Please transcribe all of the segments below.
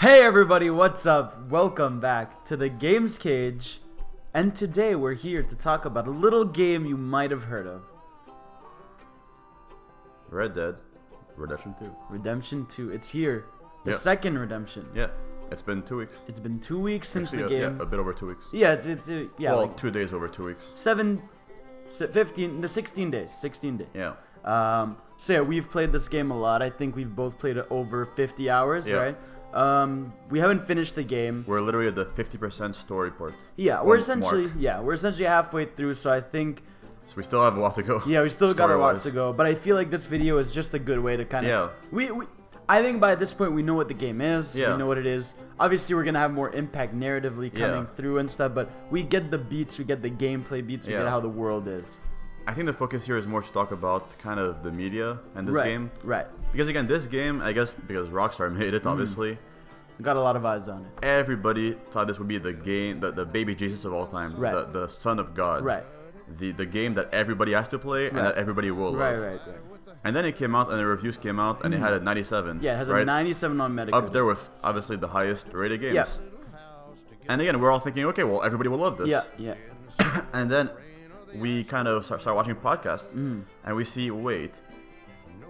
Hey everybody, what's up? Welcome back to the Games Cage, and today we're here to talk about a little game you might have heard of. Red Dead Redemption 2. Redemption 2, it's here. The Yep. second Redemption. Yeah, it's been 2 weeks. It's been 2 weeks since Actually, the game. Yeah, a bit over 2 weeks. Yeah, yeah, Well, like 2 days over 2 weeks. 16 days. 16 days. Yeah. So yeah, we've played this game a lot. I think we've both played it over 50 hours, Yeah. right? We haven't finished the game. We're literally at the 50% story part. Yeah, we're essentially halfway through, so I think So we still have a lot to go. yeah, we still got a lot story-wise. to go, but I feel like this video is just a good way to kind of I think by this point we know what the game is. Yeah. We know what it is. Obviously, we're gonna have more impact narratively coming through and stuff, but we get the beats, we get the gameplay beats, we get how the world is. I think the focus here is more to talk about kind of the media and this game. Right. Because again, this game, I guess because Rockstar made it, obviously, Got a lot of eyes on it. everybody thought this would be the game, the baby Jesus of all time, Right. the Son of God. Right. The game that everybody has to play and that everybody will love. Right. And then it came out, and the reviews came out, and it had a 97. Yeah, it has a right? 97 on Metacritic. Up there with, obviously, the highest rated games. Yeah. And again, we're all thinking, okay, well, everybody will love this. Yeah. And then we kind of start watching podcasts, and we see, wait,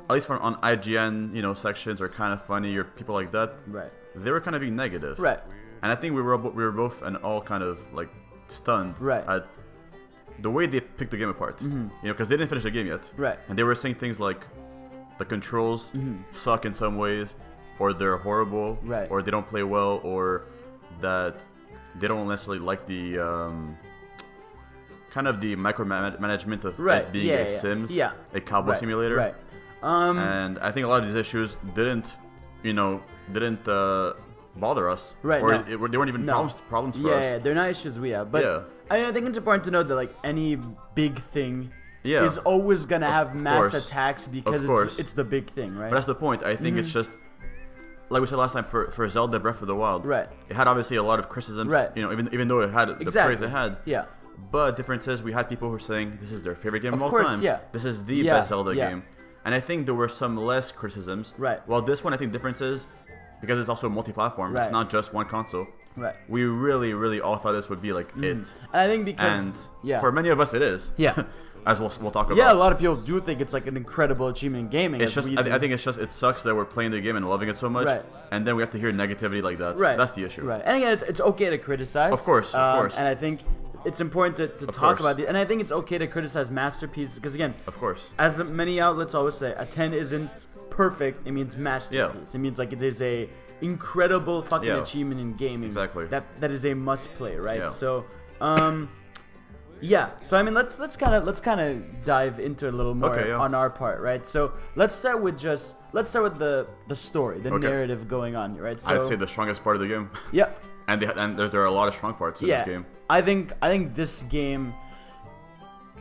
at least on IGN, sections are kind of funny, or people like that. Right. They were kind of being negative. Right. And I think we were both and all kind of like stunned at the way they picked the game apart. Because they didn't finish the game yet. Right. And they were saying things like the controls suck in some ways, or they're horrible, Right. or they don't play well, or that they don't necessarily like the kind of the micromanagement of it being a Sims, a cowboy simulator. Right. And I think a lot of these issues didn't bother us. Right, Or no. they weren't even problems for us. Yeah, they're not issues we have. But I think it's important to note that like any big thing is always gonna have mass attacks because it's the big thing, right? But that's the point. I think it's just like we said last time for Zelda Breath of the Wild. Right. It had obviously a lot of criticisms. Right. Even though it had the praise it had. Yeah. But difference is we had people who were saying this is their favorite game of all course, time. yeah. This is the best Zelda game. And I think there were some less criticisms. Right. Well, this one I think the difference is because it's also multi-platform. Right. It's not just one console. Right. We really, really all thought this would be like it. And I think because for many of us it is. Yeah. As we'll talk about. Yeah, a lot of people do think it's like an incredible achievement in gaming. It's just I think it's just it sucks that we're playing the game and loving it so much, and then we have to hear negativity like that. Right. That's the issue. Right. And again, it's okay to criticize. Of course. And I think it's important to talk about it. And I think it's okay to criticize masterpieces because again, of course, as many outlets always say, a 10 isn't perfect. It means masterpiece. It means like it is a incredible fucking achievement in gaming. Exactly. That is a must play, right? Yeah. So, So I mean, let's kind of dive into it a little more on our part, right? So let's start with the story, the narrative going on here, right? So I'd say the strongest part of the game. Yeah. And there are a lot of strong parts in this game. I think this game,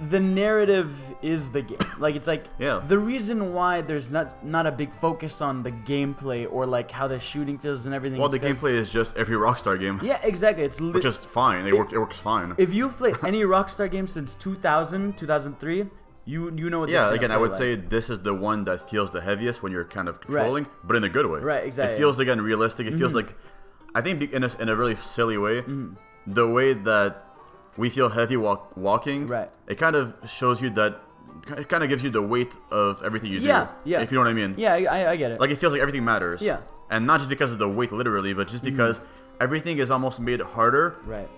the narrative is the game. Like it's like the reason why there's not a big focus on the gameplay or like how the shooting feels and everything. Well, the gameplay is just every Rockstar game. Yeah, exactly. It's which is fine. It works fine. If you've played any Rockstar game since 2000, 2003, you know what. Yeah, again, I would say this is the one that feels the heaviest when you're kind of controlling, but in a good way. Right, exactly. It feels again realistic. It feels like, I think in a really silly way, the way that we feel heavy walking, it kind of shows you that, it kind of gives you the weight of everything you do. Yeah. If you know what I mean. Yeah, I get it. Like it feels like everything matters. Yeah. And not just because of the weight literally, but just because everything is almost made harder. Right.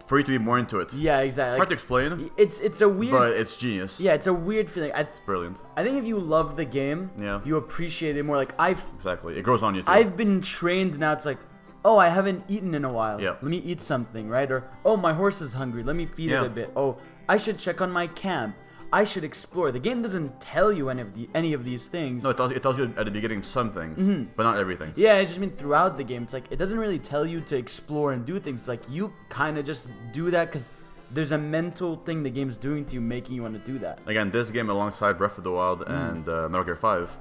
For you to be more into it. Yeah, exactly. It's hard to explain. It's a weird, but it's genius. Yeah, it's a weird feeling. It's brilliant. I think if you love the game, you appreciate it more. Like exactly. It grows on you too. I've been trained now. It's like, oh, I haven't eaten in a while. Yeah. Let me eat something, right? Or oh, my horse is hungry. Let me feed it a bit. Oh, I should check on my camp. I should explore. The game doesn't tell you any of these things. No, it tells you at the beginning some things, but not everything. Yeah, I just mean throughout the game. It's like it doesn't really tell you to explore and do things. It's like you kind of just do that because there's a mental thing the game's doing to you, making you want to do that. Again, this game alongside Breath of the Wild and Metal Gear 5,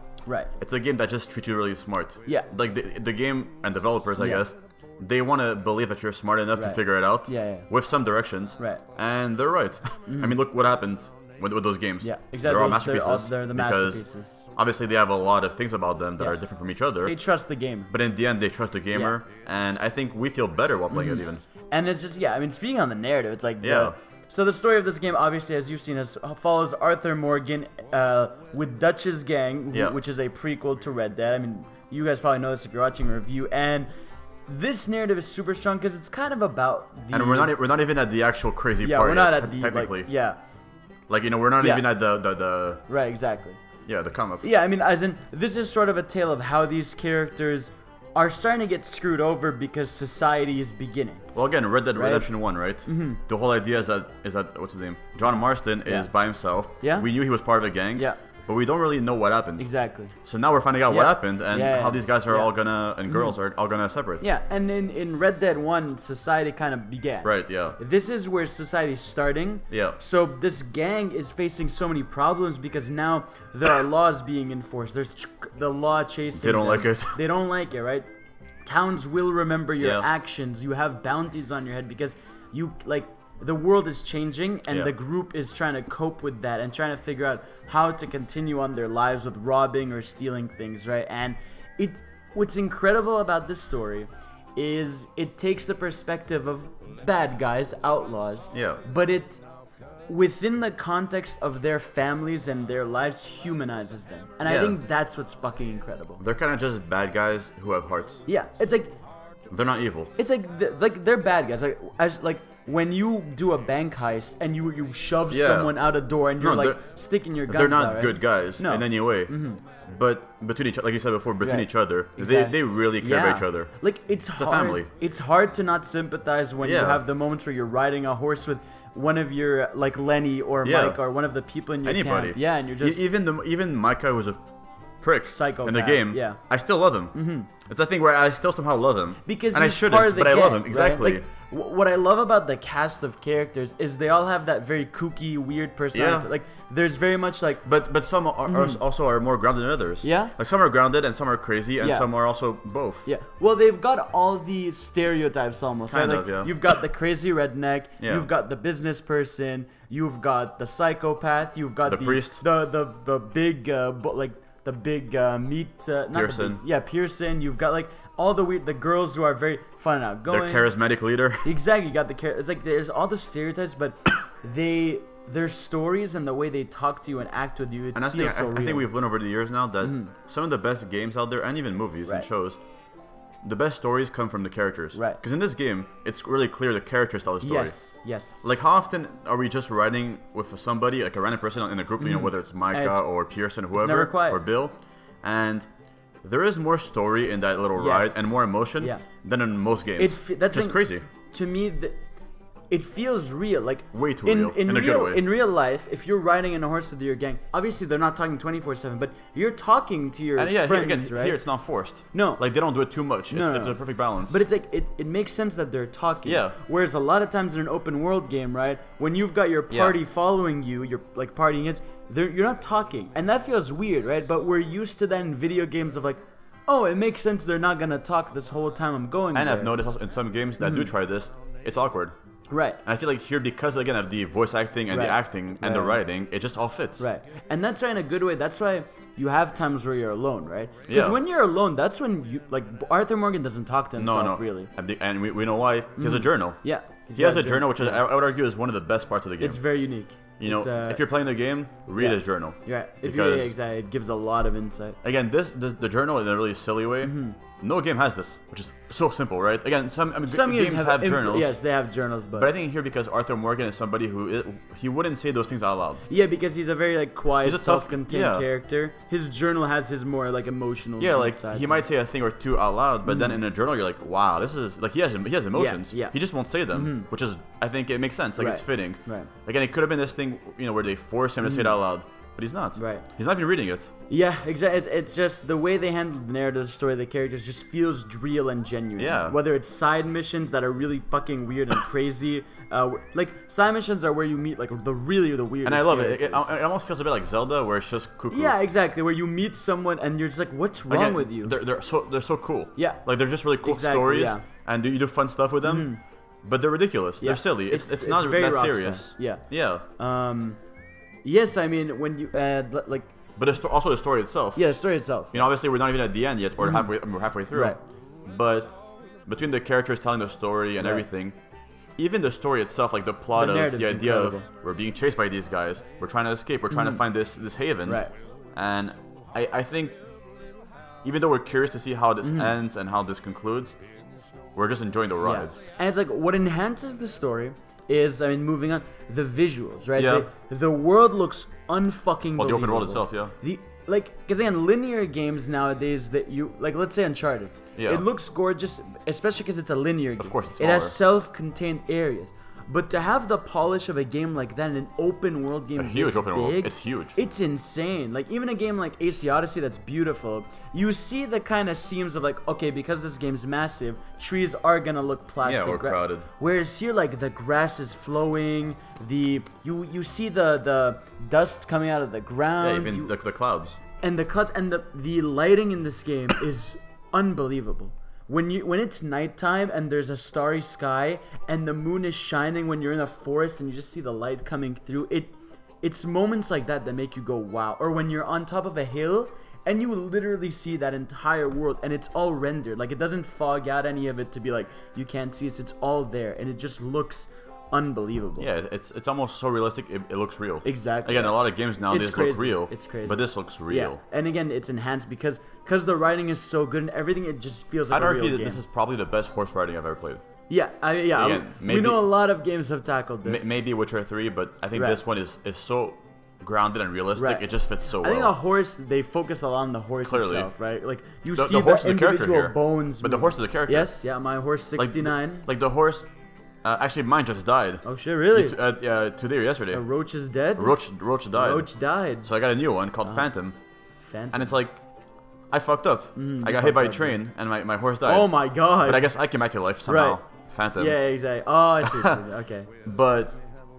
it's a game that just treats you really smart. Yeah. Like the game and developers, I guess, they want to believe that you're smart enough to figure it out. With some directions. Right. And they're right. I mean, look what happens with those games. Yeah, exactly. They're all masterpieces. They're the masterpieces. obviously they have a lot of things about them that are different from each other. They trust the gamer. But in the end, they trust the gamer, and I think we feel better while playing it even. And it's just, I mean, speaking on the narrative, it's like, so the story of this game, obviously, as you've seen, follows Arthur Morgan with Dutch's gang, which is a prequel to Red Dead. I mean, you guys probably know this if you're watching a review, and this narrative is super strong because it's kind of about the... And we're not even at the actual crazy part. Yeah, we're not at the... Technically. Like, we're not even at the... Right, exactly. Yeah, the come up. Yeah, I mean, as in, this is sort of a tale of how these characters are starting to get screwed over because society is beginning. Well, again, Red Dead Redemption 1, right? The whole idea is that what's his name? John Marston is by himself. Yeah. We knew he was part of a gang. Yeah. But we don't really know what happened. Exactly. So now we're finding out what happened and how these guys are all gonna, and girls are all gonna separate. Yeah, and in Red Dead 1, society kind of began. Right, yeah. This is where society's starting. Yeah. So this gang is facing so many problems because now there are laws being enforced. There's the law chasing They don't them. like it. They don't like it, right? Towns will remember your actions. You have bounties on your head because the world is changing and the group is trying to cope with that and trying to figure out how to continue on their lives with robbing or stealing things, right? And what's incredible about this story is it takes the perspective of bad guys, outlaws, but it, within the context of their families and their lives, humanizes them. And I think that's what's fucking incredible. They're kind of just bad guys who have hearts. Yeah, it's like... They're not evil. It's like they're bad guys. Like when you do a bank heist and you shove someone out a door and you're sticking your guns out. They're not right? good guys in any way. But between each, like you said before, between each other, they really care about each other. Like it's hard. Family. It's hard to not sympathize when you have the moments where you're riding a horse with one of your like Lenny or Mike or one of the people in your camp. Yeah, and you're just even Micah, who's a prick psychopath in the game. Yeah, I still love him. It's a thing where I still somehow love him because and he's I shouldn't, part of the but gang, I love him exactly. Right? Like, what I love about the cast of characters is they all have that very kooky, weird personality. Like there's very much like, but some are also are more grounded than others. Yeah, like some are grounded and some are crazy and some are also both. Yeah, well they've got all the stereotypes almost. Kind right? of, like, you've got the crazy redneck. You've got the business person. You've got the psychopath. You've got the priest. The big the big meat. Pearson. Pearson. You've got like all the girls who are very fun and outgoing. Their charismatic leader. Exactly, you got it's like there's all the stereotypes, but their stories and the way they talk to you and act with you, I think we've learned over the years now that some of the best games out there, and even movies and shows, the best stories come from the characters. Right. Because in this game, it's really clear the characters tell the story. Yes. Like how often are we just riding with somebody, like a random person in a group, you know, whether it's Micah or Pearson, whoever, or Bill, and there is more story in that little ride and more emotion than in most games. That's just crazy. To me, it feels real. Like way too real. In a good way. In real life, if you're riding in a horse with your gang, obviously they're not talking 24/7, but you're talking to your friends, right? Here it's not forced. No. Like they don't do it too much. It's a perfect balance. But it's like it makes sense that they're talking. Yeah. Whereas a lot of times in an open world game, right, when you've got your party following you, you're like partying is, you're not talking, and that feels weird, right? But we're used to that in video games of like, oh, it makes sense they're not gonna talk this whole time I'm going. And there. I've noticed also in some games that do try this, it's awkward. Right. And I feel like here, because again of the voice acting and the acting and the writing, it just all fits. Right. And that's why in a good way, that's why you have times where you're alone, right? Because when you're alone, that's when you, like, Arthur Morgan doesn't talk to himself, really. And we know why. He has a journal. Yeah. He has a journal, which I would argue is one of the best parts of the game. It's very unique. You know, if you're playing the game, read his journal. Right. Exactly. It gives a lot of insight. Again, the journal in a really silly way. No game has this, which is so simple, right? Again, some games have journals. Yes, they have journals, but I think here, because Arthur Morgan is somebody who he wouldn't say those things out loud. Yeah, because he's a very like quiet, self-contained character. His journal has his more like emotional. Yeah, like he might say a thing or two out loud, but then in a journal you're like, wow, this is like he has emotions. Yeah. He just won't say them, which is, I think it makes sense. Like it's fitting. Right. Again, it could have been this thing, you know, where they force him to say it out loud. But he's not. Right. He's not even reading it. Yeah, exactly. It's just the way they handle the narrative, the story, the characters just feels real and genuine. Yeah. Whether it's side missions that are really fucking weird and crazy, like side missions are where you meet like the weirdest. And I love it. It almost feels a bit like Zelda, where it's just cuckoo. Yeah, exactly. Where you meet someone and you're just like, what's wrong with you? They're so cool. Yeah. Like they're just really cool stories, and you do fun stuff with them. But they're ridiculous. They're silly. It's not that serious. Yeah. Yeah. Yes, I mean when you like But also the story itself. Yeah, the story itself. You know, obviously we're not even at the end yet. We're halfway through. Right. But between the characters telling the story and everything, even the story itself, like the plot of the idea of we're being chased by these guys, we're trying to escape, we're trying to find this haven. Right. And I think even though we're curious to see how this ends and how this concludes, we're just enjoying the ride. Yeah. And it's like what enhances the story is, I mean, moving on, the visuals, right? Yeah. The world looks unfucking believable. The open world itself, yeah. Because again, linear games nowadays that let's say Uncharted, it looks gorgeous, especially because it's a linear game. Of course, it's it has self-contained areas. But to have the polish of a game like that in an open world game, it's huge. It's insane. Like even a game like AC Odyssey that's beautiful, you see the kind of seams of like, okay, because this game's massive, trees are gonna look plastic. Yeah, or crowded. Whereas here, like the grass is flowing, you see the dust coming out of the ground. Yeah, even the clouds. And the clouds and the lighting in this game is unbelievable. When it's nighttime and there's a starry sky and the moon is shining when you're in a forest and you just see the light coming through, it's moments like that make you go wow. Or when you're on top of a hill and you literally see that entire world and it's all rendered, like it doesn't fog out any of it to be like you can't see it. It's all there and it just looks unbelievable. Yeah, it's almost so realistic it looks real. Exactly. Again, a lot of games nowadays look real. It's crazy. But this looks real. Yeah. And again, it's enhanced because the writing is so good and everything, it just feels like a real game. I'd argue that this is probably the best horse riding I've ever played. Yeah, again, we know a lot of games have tackled this. Maybe Witcher 3, but I think this one is so grounded and realistic. Right. It just fits so well. I think a horse, they focus a lot on the horse itself, right? Like you see the individual bones. But the horse is the character. Yes, yeah, my horse 69. Like the horse. Actually, mine just died. Oh shit! Really? Today or yesterday. A roach is dead. Roach died. Roach died. So I got a new one called Phantom. And it's like, I fucked up. I got hit by a train, and my horse died. Oh my god! But I guess I came back to life somehow. Right. Phantom. Yeah, exactly. Oh, I see. Okay. But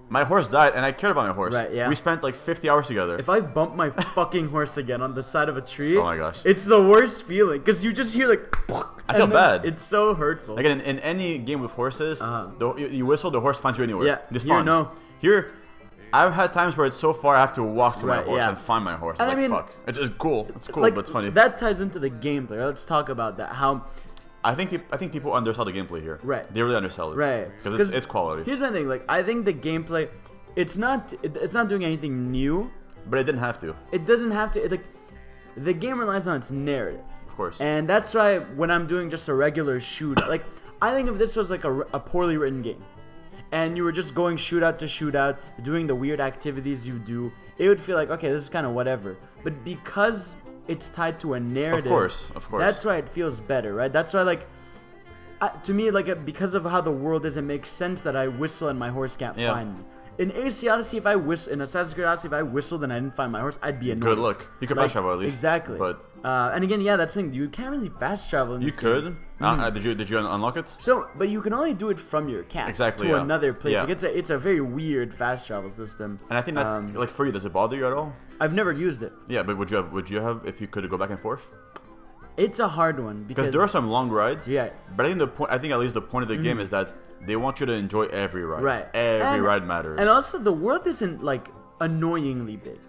my horse died, and I cared about my horse. Right. Yeah. We spent like 50 hours together. If I bump my fucking horse again on the side of a tree, oh my gosh, it's the worst feeling because you just hear like. I feel bad. It's so hurtful. Again, in any game with horses, you whistle, the horse finds you anywhere. Yeah. They spawn. Here, no. Here, I've had times where it's so far I have to walk to my horse and find my horse. And like, fuck. It's cool. It's cool, but it's funny. That ties into the gameplay. Let's talk about that. How. I think people undersell the gameplay here. Right. They really undersell it. Right. Because it's quality. Here's my thing. Like, I think the gameplay, it's not doing anything new. But it didn't have to. It doesn't have to. The game relies on its narrative. Of course. And that's why when I'm doing just a regular shootout, like, I think if this was like a poorly written game, and you were just going shootout to shootout, doing the weird activities you do, it would feel like, okay, this is kind of whatever. But because it's tied to a narrative, of course, that's why it feels better, right? That's why, like, to me, like, because of how the world is, it makes sense that I whistle and my horse can't find me. In AC Odyssey, in Assassin's Creed Odyssey, if I whistled and I didn't find my horse, I'd be annoyed. Good luck. You could fast travel at least. Exactly. But and again, that's the thing. You can't really fast travel in this game. Did you unlock it? So, but you can only do it from your camp to another place. Yeah. Like it's a very weird fast travel system. And I think that like for you, does it bother you at all? I've never used it. Yeah, but would you have if you could go back and forth? It's a hard one because there are some long rides. Yeah. But I think at least the point of the game is that they want you to enjoy every ride. Right. Every ride matters. And also, the world isn't like annoyingly big.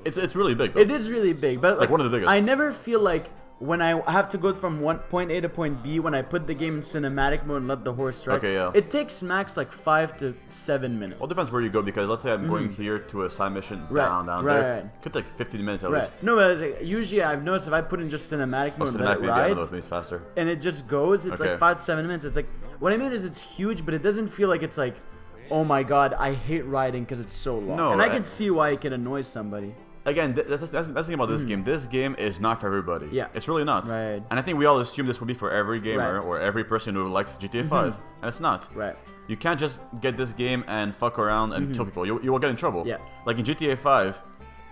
It's really big, though. It is really big, but like one of the biggest. I never feel like when I have to go from point A to point B, when I put the game in cinematic mode and let the horse ride, it takes max like 5 to 7 minutes. Well, it depends where you go, because let's say I'm going here to a side mission down there. It could take 15 minutes at least. No, but like, usually I've noticed if I put in just cinematic mode and let it ride, means faster. And it just goes, it's like 5 to 7 minutes. It's like, what I mean is it's huge, but it doesn't feel like it's like, oh my god, I hate riding because it's so long. No, and I can see why it can annoy somebody. Again, that's the thing about this game. This game is not for everybody. Yeah. It's really not. Right. And I think we all assume this would be for every gamer or every person who liked GTA 5. And it's not. Right. You can't just get this game and fuck around and kill people. You will get in trouble. Yeah. Like in GTA 5,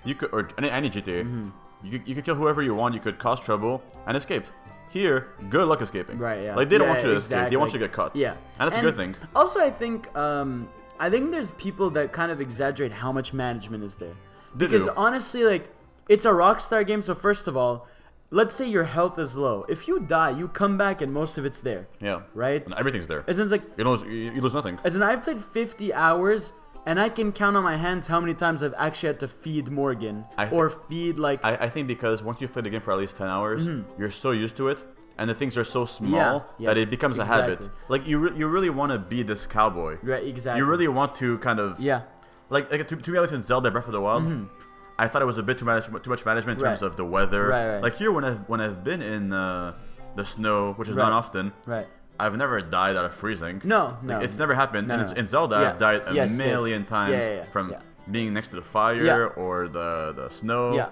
you could, or any GTA, you could kill whoever you want, you could cause trouble and escape. Here, good luck escaping. Right, yeah. Like, they don't want you to escape. They want you to get caught. Yeah. And that's a good thing. Also, I think there's people that kind of exaggerate how much management is there. Because honestly, like, it's a Rockstar game, so first of all, let's say your health is low. If you die, you come back and most of it's there. Yeah. Right? And everything's there. As in, it's like, you lose nothing. As in, I've played 50 hours And I can count on my hands how many times I've actually had to feed Morgan or feed like. I think because once you've played the game for at least 10 hours, you're so used to it, and the things are so small that it becomes a habit. Like you really want to be this cowboy. Right. Exactly. You really want to kind of. Yeah. Like to me, at least in Zelda Breath of the Wild, I thought it was a bit too much management in terms of the weather. Right. Like here, when I've been in the snow, which is not often. Right. I've never died out of freezing. No. It's never happened. No. In Zelda, I've died a million times from being next to the fire or the snow. Yeah.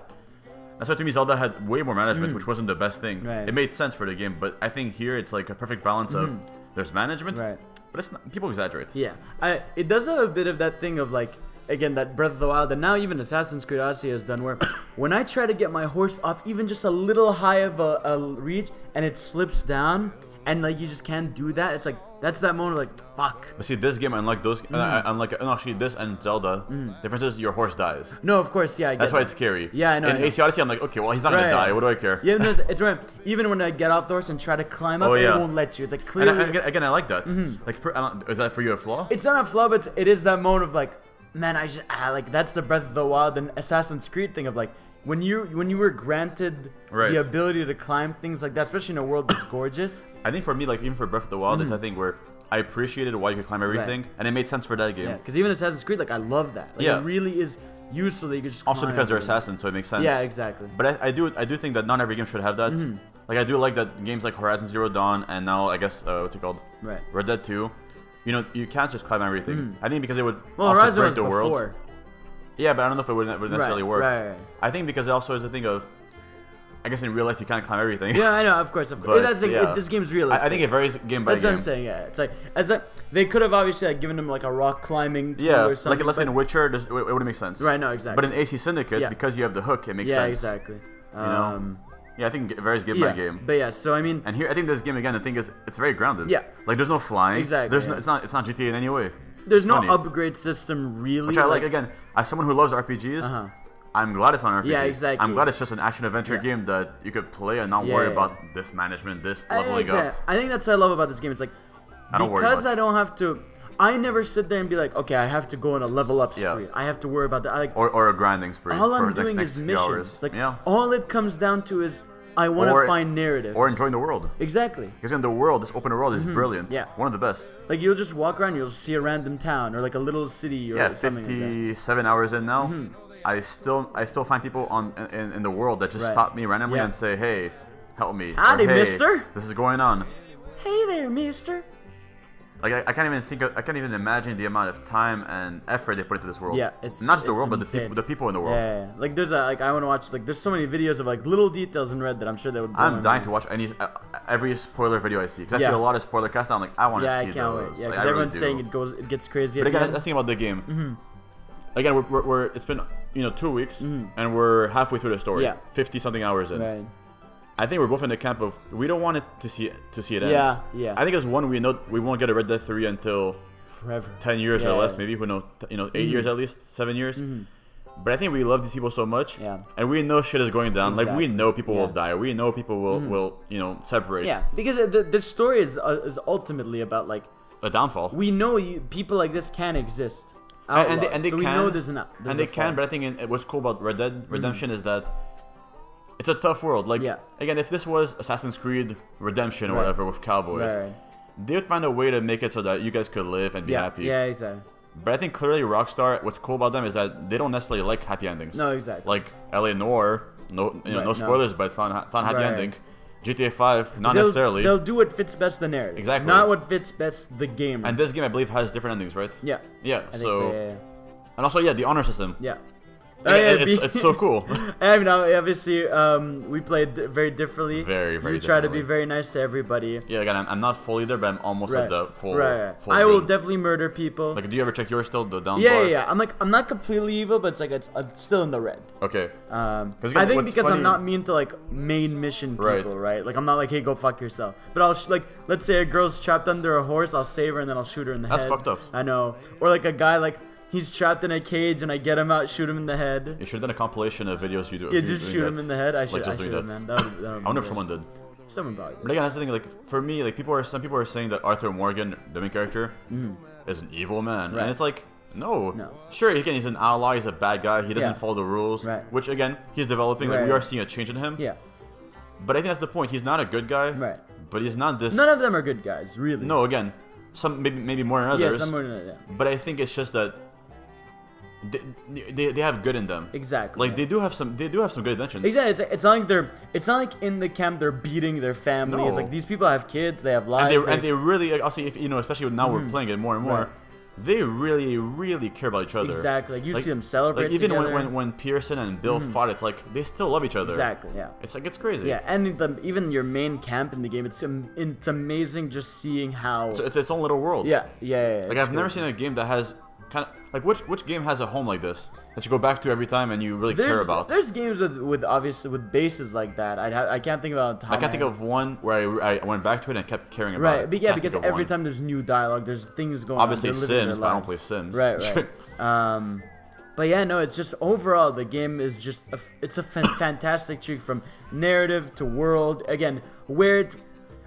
That's why to me Zelda had way more management, which wasn't the best thing. Right. It made sense for the game, but I think here it's like a perfect balance of there's management, but it's not, people exaggerate. Yeah. It does have a bit of that thing of like, again, that Breath of the Wild, and now even Assassin's Creed Odyssey has done, where when I try to get my horse off even just a little high of a reach and it slips down and like you just can't do that, it's like that's that moment like fuck. But see, this game, unlike those, actually this and Zelda, difference is your horse dies. No, of course, yeah. That's why it's scary. Yeah, I know. In AC Odyssey, I'm like, okay, well he's not gonna die. What do I care? Yeah, no, it's right. Even when I get off the horse and try to climb up, it won't let you. It's like clearly. And again, I like that. Like, is that for you a flaw? It's not a flaw, but it is that moment of like, man, I just like that's the Breath of the Wild and Assassin's Creed thing of like. When you were granted the ability to climb things like that, especially in a world that's gorgeous. I think for me, like even for Breath of the Wild, is I think where I appreciated why you could climb everything, and it made sense for that game. Yeah, because even Assassin's Creed, like I love that. Like, it really is useful that you could just. Also climb because they're assassins, so it makes sense. Yeah, exactly. But I do think that not every game should have that. Like I do like that games like Horizon Zero Dawn and now I guess what's it called? Right. Red Dead 2. You know, you can't just climb everything. I think because it would Horizon break the was world. Before. Yeah, but I don't know if it would necessarily work. Right. I think because it also is a thing of, I guess in real life you can't climb everything. Yeah, I know, of course. But, that's like, this game's realistic. I think it varies game by game. That's what I'm saying. Yeah, it's like they could have obviously like given him like a rock climbing tool or something. Like let's say in Witcher, it wouldn't make sense. Right, no, exactly. But in AC Syndicate, because you have the hook, it makes sense. Yeah, exactly. You know. Yeah, I think it varies game by game. But yeah, so I mean. And here, I think this game again, the thing is, it's very grounded. Yeah. Like there's no flying. Exactly. It's not GTA in any way. There's no upgrade system really. Which I like again, as someone who loves RPGs. I'm glad it's on RPG. Yeah, exactly. I'm glad it's just an action-adventure game that you could play and not worry about this management, this leveling up. I think that's what I love about this game. It's like, because I don't have to... I never sit there and be like, okay, I have to go on a level up spree. Yeah. I have to worry about that. Or a grinding spree. All I'm doing is missions. Like, all it comes down to is I want to find narratives. Or enjoying the world. Exactly. Because in the world, this open world is brilliant. Yeah. One of the best. Like, you'll just walk around, you'll see a random town or like a little city or something 57 hours in now. I still find people in the world that just stop me randomly and say, "Hey, help me." Howdy, or, hey, mister. This is going on. Hey there, mister. Like I can't even imagine the amount of time and effort they put into this world. Yeah, it's not just the world, insane. but the people in the world. Yeah. Like there's I want to watch there's so many videos of like little details in Red that I'm sure they would. I'm dying to watch every spoiler video I see because I see a lot of spoiler casts. I'm like, I want to see those. Yeah, I can't wait. Yeah, because everyone's saying it gets crazy. But again, let's think about the game. Again, we're it's been 2 weeks and we're halfway through the story. Yeah. 50 something hours in. Right. I think we're both in the camp of we don't want it to see it end. Yeah. I think as one we know we won't get a Red Dead 3 until forever. 10 years or less, maybe. Who knows? 8 years at least, 7 years. But I think we love these people so much, and we know shit is going down. Exactly. Like we know people will die. We know people will separate. Yeah, because the story is ultimately about like a downfall. We know people like this can exist. And they can. We know there's they can, but I think what's cool about Red Dead Redemption is that it's a tough world. Like again, if this was Assassin's Creed Redemption or whatever with cowboys, they would find a way to make it so that you guys could live and be happy. Yeah, exactly. But I think clearly Rockstar, what's cool about them is that they don't necessarily like happy endings. No, exactly. Like LA Noire, no spoilers, but it's not happy ending. GTA 5, not necessarily. They'll do what fits best the narrative. Exactly. Not what fits best the game. And this game, I believe, has different endings, right? Yeah. Yeah. I think so, yeah. And also, the honor system. Yeah. It's so cool. I mean, obviously, we played very differently. Very You try to be very nice to everybody. Yeah, again, I'm not fully there, but I'm almost at the full. Full I will definitely murder people. Like, do you ever check yours still, the down bar? Yeah. I'm not completely evil, but it's still in the red. Okay. I think because I'm not mean to like main mission people, right? Like I'm not like, hey, go fuck yourself. But I'll let's say a girl's trapped under a horse, I'll save her and then I'll shoot her in the head. That's fucked up. I know. Or like a guy he's trapped in a cage and I get him out, shoot him in the head. You should have done a compilation of videos you do. Yeah, just shoot him in the head. I should have, man. That would I wonder if someone did. Someone probably. But again, that's the thing. Like for me, like some people are saying that Arthur Morgan, the main character, is an evil man, and it's like, No. Sure, again, he's an ally. He's a bad guy. He doesn't follow the rules. Right. Which again, he's developing. Like we are seeing a change in him. Yeah. But I think that's the point. He's not a good guy. Right. But he's not this. None of them are good guys, really. No, again, some maybe more than others. Yeah, some more than others. Yeah. But I think it's just that they have good in them. Exactly. Like they do have some good intentions. Exactly. It's not like in the camp they're beating their families. No. It's like these people have kids, they have lives. And they really, I'll say, if especially now we're playing it more and more. Right. They really, really care about each other. Exactly. Like you see them celebrate like even together. when Pearson and Bill fought, it's like they still love each other. Exactly. Yeah. It's like it's crazy. Yeah, and even your main camp in the game, it's amazing just seeing how. So it's its own little world. Yeah. Like I've never seen a game that has kind of like which game has a home like this that you go back to every time and you really care about. There's games with obviously with bases like that. I can't think about. I can't think of one where I went back to it and kept caring about it. Right, but yeah, because every time there's new dialogue, there's things going obviously on. Obviously Sims, but I don't play Sims. Right. But yeah, no, it's just overall the game is just it's a fantastic treat from narrative to world. Again, where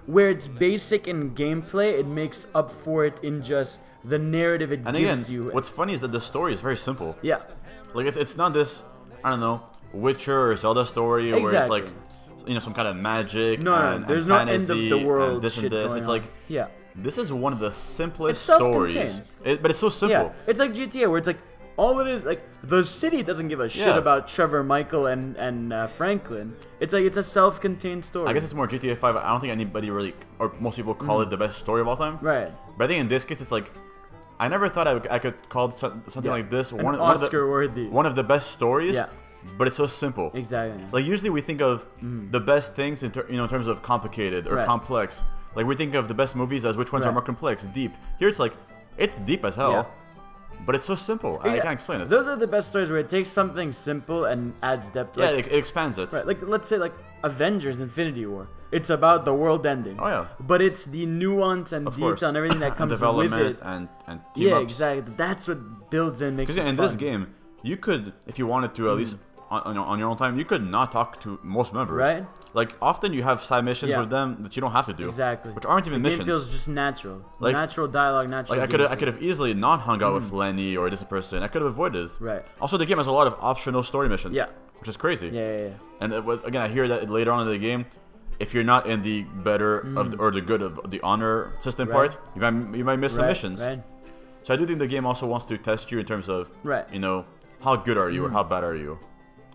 it's basic in gameplay, it makes up for it in just the narrative it gives you. What's funny is that the story is very simple. Yeah. Like it's not this, I don't know, Witcher or Zelda story where it's like, some kind of magic. No, there's no end of the world. And this and this. It's like, this is one of the simplest stories. But it's so simple. Yeah, it's like GTA where it's like all it is like the city doesn't give a shit about Trevor, Michael, and Franklin. It's like it's a self-contained story. I guess it's more GTA 5. I don't think anybody really, or most people call it the best story of all time. Right. But I think in this case, it's like I never thought I could call something like this one of the best stories. Yeah. But it's so simple. Exactly. Like usually we think of the best things in terms of complicated or complex. Like we think of the best movies as which ones are more complex, deep. Here it's like it's deep as hell. Yeah. But it's so simple. I can't explain it. Those are the best stories where it takes something simple and adds depth. Yeah, it expands it. Right. Like let's say like Avengers: Infinity War. It's about the world ending. Oh yeah. But it's the nuance and detail and everything that comes with it. and team ups. Exactly. That's what builds and makes it fun. Because in this game, you could, if you wanted to, at least on your own time, you could not talk to most members. Right. Like often you have side missions with them that you don't have to do. Exactly. Which aren't even missions. It feels just natural. Like, natural dialogue, natural. Like I could have easily not hung out with Lenny or this person. I could have avoided. Right. Also, the game has a lot of optional story missions. Yeah. Which is crazy. Yeah. And again, I hear that later on in the game, if you're not in the better of or the good of the honor system part, you might miss some missions. Right. So I do think the game also wants to test you in terms of how good are you or how bad are you.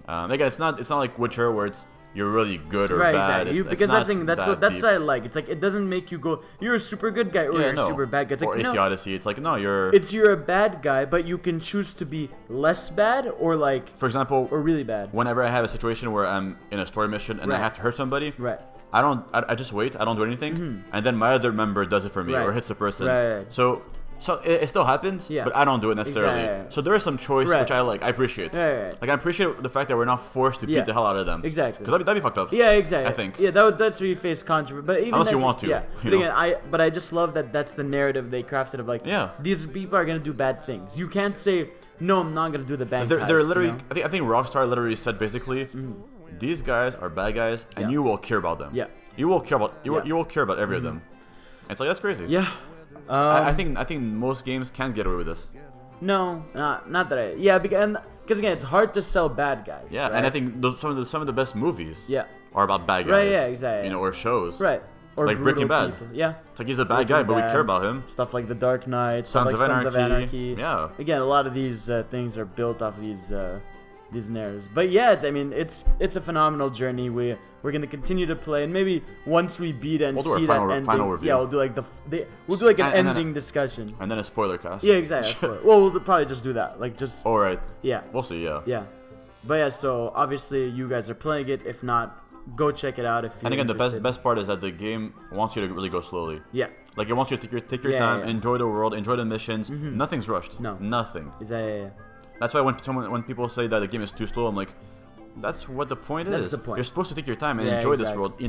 Again, it's not like Witcher where you're really good or bad. Exactly. Because that's what I like. It's like it doesn't make you go you're a super good guy or you're a super bad guy. It's like AC Odyssey. It's like you're a bad guy, but you can choose to be less bad or like for example or really bad. Whenever I have a situation where I'm in a story mission and I have to hurt somebody, I just wait. I don't do anything, and then my other member does it for me or hits the person. So it still happens, but I don't do it necessarily. So there is some choice which I like. I appreciate. Like I appreciate the fact that we're not forced to beat the hell out of them. Exactly. Because that'd be fucked up. Yeah, exactly. I think. Yeah, that's where you face controversy. But even unless you want to. Yeah. But again, I just love that that's the narrative they crafted of like these people are gonna do bad things. You can't say no, I'm not gonna do the bad. They're literally. I think Rockstar literally said basically, these guys are bad guys, and you will care about them. Yeah. You will care about you will care about every of them. It's like that's crazy. Yeah. I think most games can't get away with this. No, not that because again, it's hard to sell bad guys. Yeah, right? and I think some of the best movies are about bad guys. Right, yeah, exactly. Or shows. Right. Or like Breaking Bad. People. Yeah. It's like he's a bad guy, but we care about him. Stuff like The Dark Knight, Sons of Anarchy. Yeah. Again, a lot of these things are built off of these narratives. But yeah, it's a phenomenal journey. We're gonna continue to play, and maybe once we beat and see that ending, we'll do like an ending discussion, and then a spoiler cast. Yeah, exactly. Well, we'll probably just do that, like just. All right. Yeah. We'll see. Yeah. Yeah, but yeah. So obviously you guys are playing it. If not, go check it out. If you're interested. The best part is that the game wants you to really go slowly. Yeah. Like it wants you to take your time, enjoy the world, enjoy the missions. Nothing's rushed. No. Nothing. Yeah. That's why when people say that the game is too slow, I'm like, that's what the point is. That's the point. You're supposed to take your time and enjoy this world.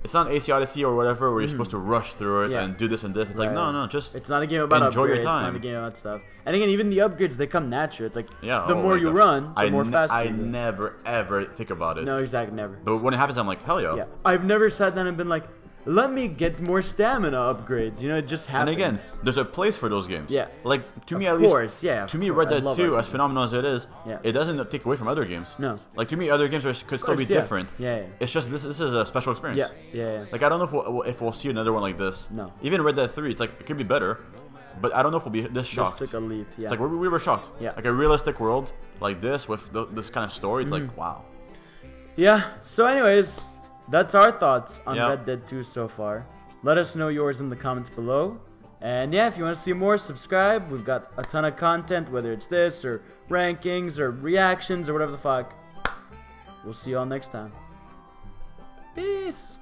It's not AC Odyssey or whatever where you're supposed to rush through it and do this and this. It's like no, just it's not a game about enjoy upgrades. your time. It's not a game about stuff. And again, even the upgrades they come natural. It's like the more you run, the more fast. I never ever think about it. No, exactly, never. But when it happens, I'm like, hell yeah. Yeah, I've never sat down and been like, let me get more stamina upgrades. You know, it just happens. And again, there's a place for those games. Yeah. Like, to me, at least. Yeah. To me, Red Dead 2, as phenomenal as it is, yeah. it doesn't take away from other games. No. Like, to me, other games could still be different. Yeah. It's just, this is a special experience. Yeah. Like, I don't know if we'll see another one like this. No. Even Red Dead 3, it's like, it could be better. But I don't know if we'll be this shocked. This took a leap, yeah. It's like, we were shocked. Yeah. Like, a realistic world like this with this kind of story, it's like, wow. Yeah. So anyways, that's our thoughts on Red Dead 2 so far. Let us know yours in the comments below. And yeah, if you want to see more, subscribe. We've got a ton of content, whether it's this or rankings or reactions or whatever the fuck. We'll see you all next time. Peace.